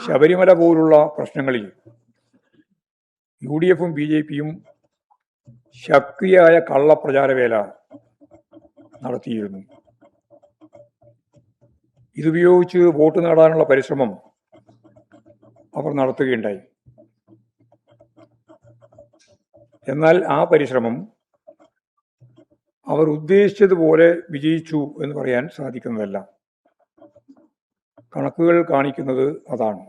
ശബരിമല പോലുള്ള പ്രശ്നങ്ങളിൽ UDF-ഉം BJP-യും ശക്തിയായ കള്ളപ്രചാരവേല നടത്തിയിരുന്നു. ഇതുപയോഗിച്ച് വോട്ട് നേടാനുള്ള പരിശ്രമം അവർ നടത്തുകയുണ്ടായി. എന്നാൽ ആ പരിശ്രമം അവർ ഉദ്ദേശിച്ചതുപോലെ വിജയിച്ചു എന്ന് പറയാൻ സാധിക്കുന്നതല്ല. കണക്കുകൾ കാണിക്കുന്നത് അതാണ്.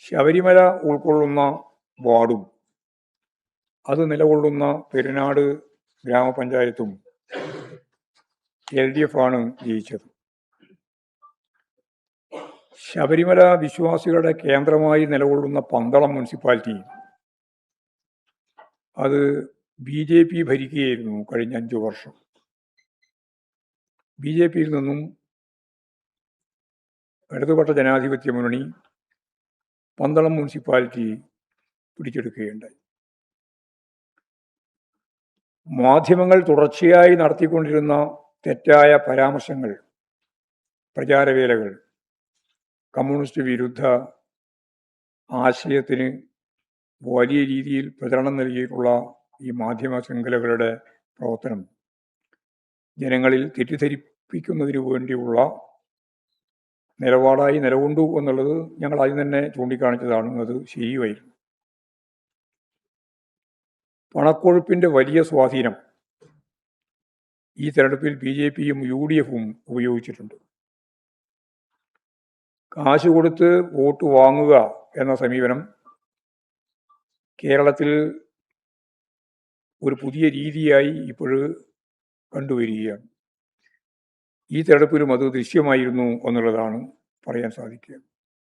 ശബരിമല ഉൾക്കൊള്ളുന്ന വാർഡും അത് നിലകൊള്ളുന്ന പെരുനാട് ഗ്രാമപഞ്ചായത്തും LDF ആണ് ജയിച്ചത്. ശബരിമല വിശ്വാസികളുടെ കേന്ദ്രമായി നിലകൊള്ളുന്ന പന്തളം മുനിസിപ്പാലിറ്റി അത് BJP ഭരിക്കുകയായിരുന്നു കഴിഞ്ഞ 5 വർഷം. BJP-യിൽ നിന്നും ഇടതുപക്ഷ ജനാധിപത്യ മുന്നണി പന്തളം മുനിസിപ്പാലിറ്റി പിടിച്ചെടുക്കുകയുണ്ടായി. മാധ്യമങ്ങൾ തുടർച്ചയായി നടത്തിക്കൊണ്ടിരുന്ന തെറ്റായ പരാമർശങ്ങൾ, പ്രചാരവേലകൾ, കമ്മ്യൂണിസ്റ്റ് വിരുദ്ധ ആശയത്തിന് വലിയ രീതിയിൽ പ്രചരണം നൽകിയിട്ടുള്ള ഈ മാധ്യമ ശൃംഖലകളുടെ പ്രവർത്തനം ജനങ്ങളിൽ തെറ്റിദ്ധരിപ്പിക്കുന്നതിന് വേണ്ടിയുള്ള നിലപാടായി നിലകൊണ്ടു എന്നുള്ളത് ഞങ്ങൾ ആദ്യം തന്നെ ചൂണ്ടിക്കാണിച്ചതാണ്. അത് ശരിയുമായിരുന്നു. പണക്കൊഴുപ്പിൻ്റെ വലിയ സ്വാധീനം ഈ തെരഞ്ഞെടുപ്പിൽ BJP-യും UDF-ഉം ഉപയോഗിച്ചിട്ടുണ്ട്. കാശ് കൊടുത്ത് വോട്ട് വാങ്ങുക എന്ന സമീപനം കേരളത്തിൽ ഒരു പുതിയ രീതിയായി ഇപ്പോൾ കണ്ടുവരികയാണ്. ഈ തെരഞ്ഞെടുപ്പിലും അത് ദൃശ്യമായിരുന്നു എന്നുള്ളതാണ് പറയാൻ സാധിക്കുക.